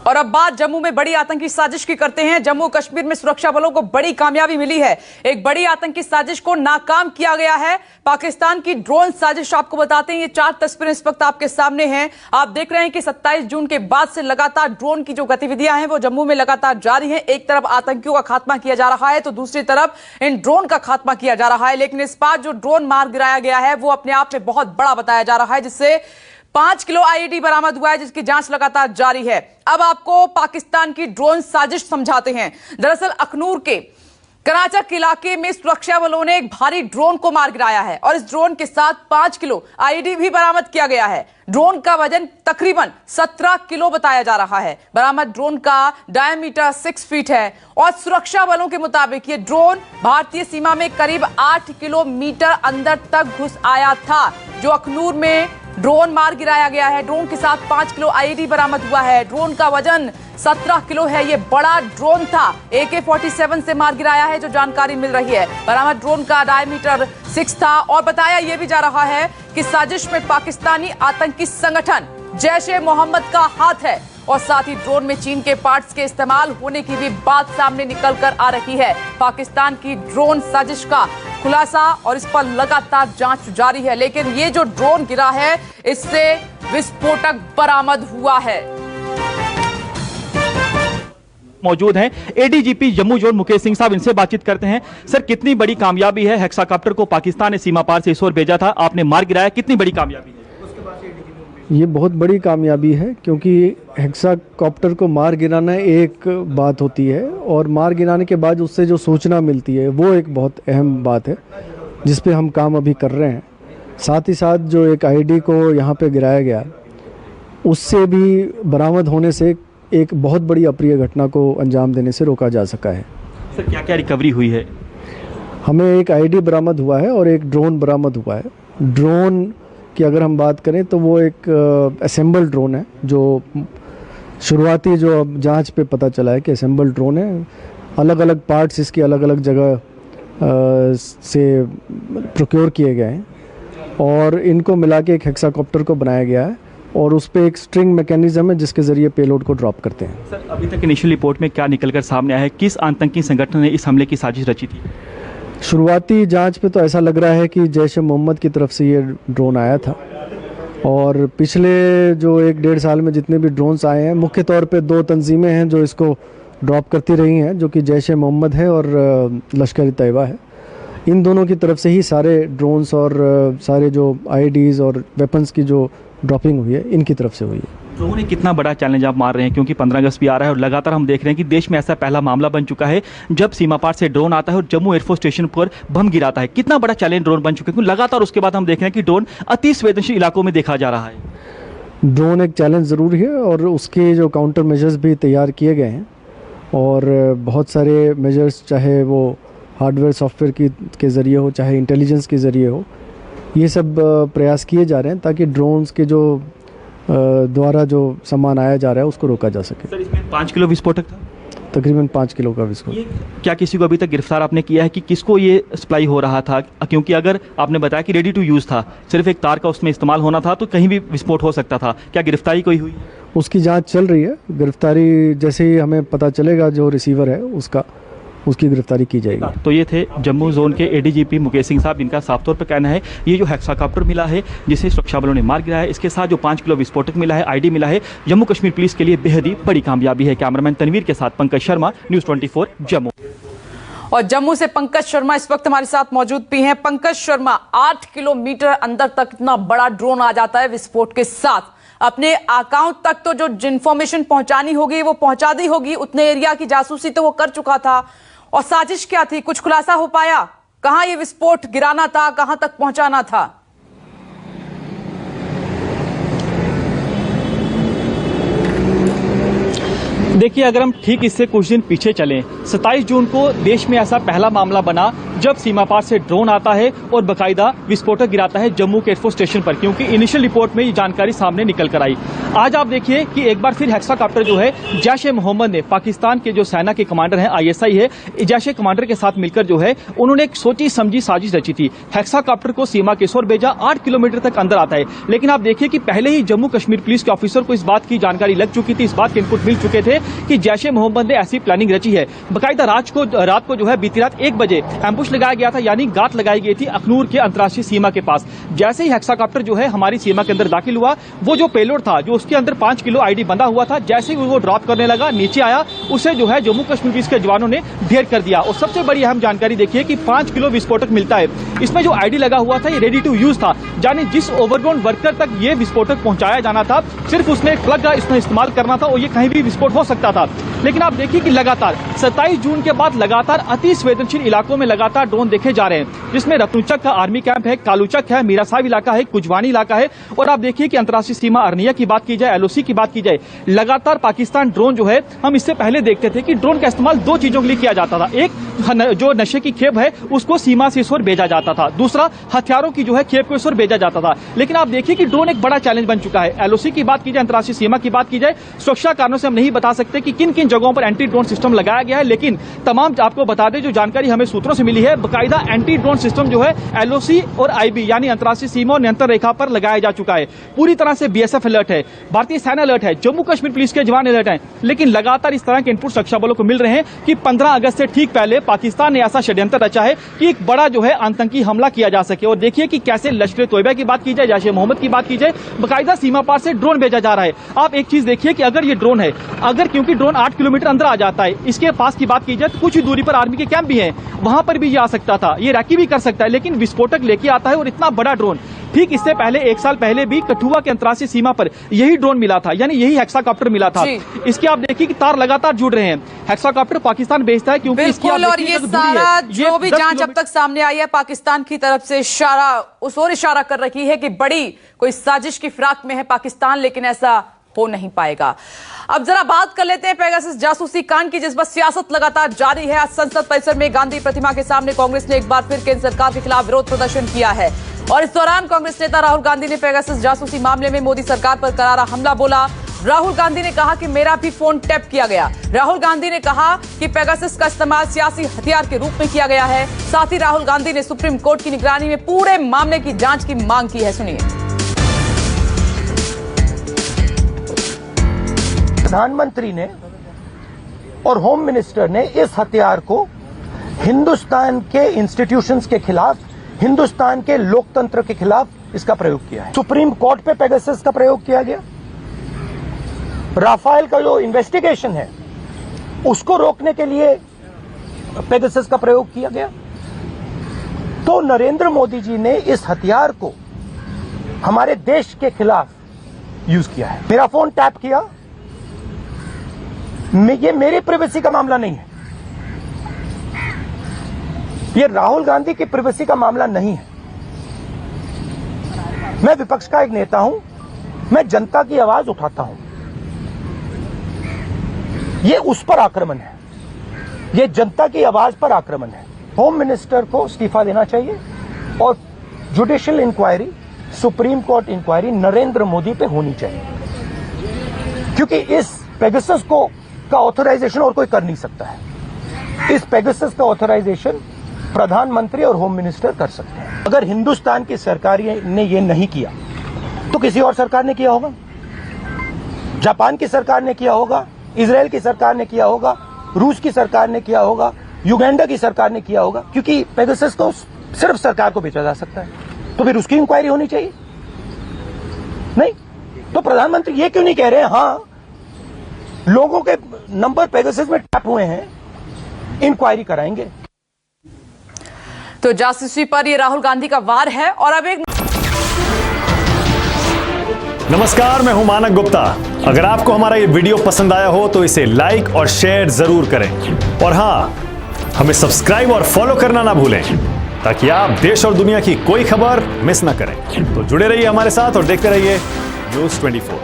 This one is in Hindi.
और अब बात जम्मू में बड़ी आतंकी साजिश की करते हैं। जम्मू कश्मीर में सुरक्षा बलों को बड़ी कामयाबी मिली है। एक बड़ी आतंकी साजिश को नाकाम किया गया है। पाकिस्तान की ड्रोन साजिश आपको बताते हैं। ये 4 तस्वीरें इस वक्त आपके सामने हैं। आप देख रहे हैं कि 27 जून के बाद से लगातार ड्रोन की जो गतिविधियां हैं वो जम्मू में लगातार जारी हैं। एक तरफ आतंकियों का खात्मा किया जा रहा है तो दूसरी तरफ इन ड्रोन का खात्मा किया जा रहा है। लेकिन इस बार जो ड्रोन मार गिराया गया है वो अपने आप में बहुत बड़ा बताया जा रहा है, जिससे 5 किलो आईईडी बरामद हुआ है, जिसकी जांच लगातार जारी है। अब आपको पाकिस्तान की ड्रोन साजिश समझाते हैं। दरअसल अखनूर के कराचक इलाके में सुरक्षा बलों ने एक भारी ड्रोन को मार गिराया है और इस ड्रोन के साथ 5 किलो आईईडी भी बरामद किया गया है। ड्रोन का वजन तकरीबन 17 किलो बताया जा रहा है। बरामद ड्रोन का डायमीटर 6 फीट है और सुरक्षा बलों के मुताबिक ये ड्रोन भारतीय सीमा में करीब 8 किलोमीटर अंदर तक घुस आया था। जो अखनूर में ड्रोन मार गिराया गया है, ड्रोन के साथ 5 किलो आईईडी बरामद हुआ है। ड्रोन का वजन 17 किलो है। ये बड़ा ड्रोन था। AK-47 से मार गिराया है, जो जानकारी मिल रही है। बरामद ड्रोन का डायमीटर 6 था और बताया यह भी जा रहा है कि साजिश में पाकिस्तानी आतंकी संगठन जैश-ए-मोहम्मद का हाथ है और साथ ही ड्रोन में चीन के पार्ट्स के इस्तेमाल होने की भी बात सामने निकल कर आ रही है। पाकिस्तान की ड्रोन साजिश का खुलासा और इस पर लगातार जांच जारी है। लेकिन ये जो ड्रोन गिरा है इससे विस्फोटक बरामद हुआ है। मौजूद हैं एडीजीपी जम्मू जोन मुकेश सिंह साहब, इनसे बातचीत करते हैं। सर, कितनी बड़ी कामयाबी है? हेक्साकॉप्टर को पाकिस्तान ने सीमा पार से इस ओर भेजा था, आपने मार गिराया, कितनी बड़ी कामयाबी है? ये बहुत बड़ी कामयाबी है, क्योंकि हेक्साकॉप्टर को मार गिराना एक बात होती है और मार गिराने के बाद उससे जो सूचना मिलती है वो एक बहुत अहम बात है, जिस पे हम काम अभी कर रहे हैं। साथ ही साथ जो एक आईडी को यहाँ पे गिराया गया, उससे भी बरामद होने से एक बहुत बड़ी अप्रिय घटना को अंजाम देने से रोका जा सका है। सर, क्या क्या रिकवरी हुई है? हमें एक आईडी बरामद हुआ है और एक ड्रोन बरामद हुआ है। ड्रोन की अगर हम बात करें तो वो एक असेंबल ड्रोन है, जो शुरुआती जो अब जांच पे पता चला है कि असेंबल ड्रोन है। अलग अलग पार्ट्स इसकी अलग अलग जगह से प्रोक्योर किए गए हैं और इनको मिला के एक हेक्साकॉप्टर को बनाया गया है और उस पर एक स्ट्रिंग मैकेनिज्म है जिसके ज़रिए पेलोड को ड्रॉप करते हैं। सर, अभी तक इनिशियल रिपोर्ट में क्या निकलकर सामने आया है? किस आतंकी संगठन ने इस हमले की साजिश रची थी? शुरुआती जांच पे तो ऐसा लग रहा है कि जैश-ए-मोहम्मद की तरफ से ये ड्रोन आया था और पिछले जो 1-1.5 साल में जितने भी ड्रोन्स आए हैं, मुख्य तौर पे 2 तंजीमें हैं जो इसको ड्रॉप करती रही हैं, जो कि जैश-ए-मोहम्मद है और लश्कर-ए-तैयबा है। इन दोनों की तरफ से ही सारे ड्रोन्स और सारे जो आईडीज़ और वेपन्स की जो ड्रॉपिंग हुई है, इनकी तरफ से हुई है। ड्रोन कितना बड़ा चैलेंज आप मार रहे हैं, क्योंकि 15 अगस्त भी आ रहा है और लगातार हम देख रहे हैं कि देश में ऐसा पहला मामला बन चुका है जब सीमा पार से ड्रोन आता है और जम्मू एयरफोर्स स्टेशन पर बम गिराता है। कितना बड़ा चैलेंज ड्रोन बन चुका है, क्योंकि लगातार उसके बाद हम देख रहे हैं कि ड्रोन अति संवेदनशील इलाकों में देखा जा रहा है। ड्रोन एक चैलेंज ज़रूर है और उसके जो काउंटर मेजर्स भी तैयार किए गए हैं और बहुत सारे मेजर्स, चाहे वो हार्डवेयर सॉफ्टवेयर के ज़रिए हो, चाहे इंटेलिजेंस के ज़रिए हो, ये सब प्रयास किए जा रहे हैं ताकि ड्रोन्स के जो द्वारा जो सामान आया जा रहा है उसको रोका जा सके। सर, इसमें 5 किलो विस्फोटक था? तकरीबन 5 किलो का विस्फोट। क्या किसी को अभी तक गिरफ्तार आपने किया है कि किसको ये सप्लाई हो रहा था? क्योंकि अगर आपने बताया कि रेडी टू यूज़ था, सिर्फ एक तार का उसमें इस्तेमाल होना था, तो कहीं भी विस्फोट हो सकता था। क्या गिरफ्तारी कोई हुई? उसकी जांच चल रही है। गिरफ्तारी जैसे ही हमें पता चलेगा जो रिसीवर है उसकी गिरफ्तारी की जाएगी। तो ये थे जम्मू जोन के एडीजीपी मुकेश सिंह साहब, इनका साफ तौर पर कहना है ये जो हेक्साकॉप्टर मिला है जिसे सुरक्षा बलों ने मार गिराया है, इसके साथ जो 5 किलो विस्फोटक मिला है, आईडी मिला है, जम्मू कश्मीर पुलिस के लिए बेहद ही बड़ी कामयाबी है। कैमरामैन तनवीर के साथ पंकज शर्मा, न्यूज़ 24 जम्मू। और जम्मू से पंकज शर्मा इस वक्त हमारे साथ मौजूद भी हैं। पंकज शर्मा, 8 किलोमीटर अंदर तक इतना बड़ा ड्रोन आ जाता है विस्फोट के साथ। अपने अकाउंट तक तो जो इन्फॉर्मेशन पहुंचानी होगी वो पहुंचा दी होगी, उतने एरिया की जासूसी तो वो कर चुका था। और साजिश क्या थी, कुछ खुलासा हो पाया? कहां ये विस्फोट गिराना था, कहां तक पहुंचाना था? देखिए, अगर हम ठीक इससे कुछ दिन पीछे चलें, 27 जून को देश में ऐसा पहला मामला बना जब सीमा पार से ड्रोन आता है और बाकायदा विस्फोटक गिराता है जम्मू के एयरफोर्स स्टेशन पर, क्योंकि इनिशियल रिपोर्ट में ये जानकारी सामने निकल कर आई। आज आप देखिए कि एक बार फिर हेक्साकॉप्टर जो है जैश-ए मोहम्मद ने, पाकिस्तान के जो सेना के कमांडर हैं, ISI है, जैश कमांडर के साथ मिलकर जो है उन्होंने एक सोची समझी साजिश रची थी। हेक्साकॉप्टर को सीमा के ओर भेजा, 8 किलोमीटर तक अंदर आता है। लेकिन आप देखिए कि पहले ही जम्मू कश्मीर पुलिस के ऑफिसर को इस बात की जानकारी लग चुकी थी, इस बात के इनपुट मिल चुके थे कि जैश-ए मोहम्मद ने ऐसी प्लानिंग रची है। बाकायदा रात को जो है बीती रात 1 बजे एम्बुश लगाया गया था, यानी गात लगाई गई थी अखनूर के अंतर्राष्ट्रीय सीमा के पास। जैसे ही हेक्साकॉप्टर जो है हमारी सीमा के अंदर दाखिल हुआ, वो जो पेलोड था, जो उसके अंदर 5 किलो आईडी बंधा हुआ था, जैसे ही वो ड्रॉप करने लगा, नीचे आया, उसे जो है जम्मू कश्मीर पुलिस के जवानों ने ढेर कर दिया। और सबसे बड़ी अहम जानकारी देखिए कि 5 किलो विस्फोटक मिलता है। इसमें जो आईडी लगा हुआ था ये रेडी टू यूज था, यानी जिस ओवरग्राउंड वर्कर तक ये विस्फोटक पहुंचाया जाना था, सिर्फ उसने एक प्लग का इसमें इस्तेमाल करना था और ये कहीं भी विस्फोट हो सकता था। लेकिन आप देखिए कि लगातार 27 जून के बाद लगातार अति संवेदनशील इलाकों में लगातार ड्रोन देखे जा रहे हैं, जिसमें रत्नुचक का आर्मी कैंप है, कालूचक है, मीरा साहिब इलाका है, कुजवानी इलाका है। और आप देखिए कि अंतर्राष्ट्रीय सीमा अरनिया की बात की जाए, LOC की बात की जाए, लगातार पाकिस्तान ड्रोन जो है, हम इससे पहले देखते थे कि ड्रोन का इस्तेमाल 2 चीजों के लिए किया जाता था। एक, जो नशे की खेप है उसको सीमा से इस ओर भेजा जाता था, दूसरा हथियारों की जो है खेप को इस ओर भेजा जाता था। लेकिन आप देखिए कि ड्रोन एक बड़ा चैलेंज बन चुका है। LOC की बात की जाए, अंतर्राष्ट्रीय सीमा की बात की जाए, सुरक्षा कारणों से हम नहीं बता सकते कि किन किन जगहों पर एंटी ड्रोन सिस्टम लगाया गया है, लेकिन तमाम आपको बता दें, जो जानकारी हमें सूत्रों से मिली है, बाकायदा एंटी ड्रोन सिस्टम जो है LOC और IB यानी अंतर्राष्ट्रीय सीमा और नियंत्रण रेखा पर लगाया जा चुका है। पूरी तरह से BSF अलर्ट है, भारतीय सेना अलर्ट है, जम्मू कश्मीर पुलिस के जवान अलर्ट हैं। लेकिन लगातार इस तरह के इनपुट सुरक्षा बलों को मिल रहे हैं कि 15 अगस्त से ठीक पहले पाकिस्तान ने ऐसा षड्यंत्र रचा है कि एक बड़ा जो है आतंकी हमला किया जा सके। और देखिए कि कैसे लश्कर-ए-तोयबा की बात की जाए, जैश-ए मोहम्मद की बात की जाए, बाकायदा सीमा पार से ड्रोन भेजा जा रहा है। आप एक चीज देखिए कि अगर ये ड्रोन है, क्योंकि ड्रोन 8 किलोमीटर अंदर आ जाता है, इसके पास की बात की जाए तो कुछ ही दूरी पर आर्मी के कैंप भी हैं, वहां पर भी ये आ सकता था, ये रैकी भी कर सकता है, लेकिन विस्फोटक लेके आता है और इतना बड़ा ड्रोन। ठीक इससे पहले 1 साल पहले भी कठुआ के अंतर्राष्ट्रीय सीमा पर यही ड्रोन मिला था, यानी यही हेक्साकॉप्टर मिला था। इसके आप देखिए कि तार लगातार जुड़ रहे हैं। हेक्साकॉप्टर पाकिस्तान भेजता है क्योंकि इसकी और ये सारा जो भी जांच अब तक सामने आई है, पाकिस्तान की तरफ से इशारा उस ओर इशारा कर रही है कि बड़ी कोई साजिश की फिराक में है पाकिस्तान, लेकिन ऐसा हो नहीं पाएगा। अब जरा बात कर लेते हैं पेगासस जासूसी कांड की, जिस पर सियासत लगातार जारी है। आज संसद परिसर में गांधी प्रतिमा के सामने कांग्रेस ने एक बार फिर केंद्र सरकार के खिलाफ विरोध प्रदर्शन किया है और इस दौरान कांग्रेस नेता राहुल गांधी ने पेगासस जासूसी मामले में मोदी सरकार पर करारा हमला बोला। राहुल गांधी ने कहा कि मेरा भी फोन टैप किया गया। राहुल गांधी ने कहा कि पेगासस का इस्तेमाल सियासी हथियार के रूप में किया गया है। साथ ही राहुल गांधी ने सुप्रीम कोर्ट की निगरानी में पूरे मामले की जांच की मांग की है। सुनिए। प्रधानमंत्री ने और होम मिनिस्टर ने इस हथियार को हिंदुस्तान के इंस्टीट्यूशंस के खिलाफ, हिंदुस्तान के लोकतंत्र के खिलाफ इसका प्रयोग किया है। सुप्रीम कोर्ट पे पेगासस का प्रयोग किया गया। राफेल का जो इन्वेस्टिगेशन है उसको रोकने के लिए पेगासस का प्रयोग किया गया। तो नरेंद्र मोदी जी ने इस हथियार को हमारे देश के खिलाफ यूज किया है। मेरा फोन टैप किया, ये मेरी प्राइवेसी का मामला नहीं है, ये राहुल गांधी की प्राइवेसी का मामला नहीं है। मैं विपक्ष का एक नेता हूं, मैं जनता की आवाज उठाता हूं। ये उस पर आक्रमण है, ये जनता की आवाज पर आक्रमण है। होम मिनिस्टर को इस्तीफा देना चाहिए और judicial inquiry, supreme court inquiry Narendra Modi पे होनी चाहिए, क्योंकि इस पेगासस का ऑथराइजेशन और कोई कर नहीं सकता है। इस पेगासस का ऑथराइजेशन प्रधानमंत्री और होम मिनिस्टर कर सकते हैं। अगर हिंदुस्तान की सरकार ने ये नहीं किया तो किसी और सरकार ने किया होगा, जापान की सरकार ने किया होगा, इजराइल की सरकार ने किया होगा, रूस की सरकार ने किया होगा, युगांडा की सरकार ने किया होगा, क्योंकि पेगासस को सिर्फ सरकार को बेचा जा सकता है। तो फिर उसकी इंक्वायरी होनी चाहिए। नहीं तो प्रधानमंत्री ये क्यों नहीं कह रहे हैं, हाँ लोगों के नंबर पेगासस में टैप हुए हैं, इंक्वायरी कराएंगे। तो जासूसी पर ये राहुल गांधी का वार है। और अब एक नमस्कार, मैं हूं मानक गुप्ता। अगर आपको हमारा ये वीडियो पसंद आया हो तो इसे लाइक और शेयर जरूर करें और हाँ, हमें सब्सक्राइब और फॉलो करना ना भूलें ताकि आप देश और दुनिया की कोई खबर मिस ना करें। तो जुड़े रहिए हमारे साथ और देखते रहिए News 24।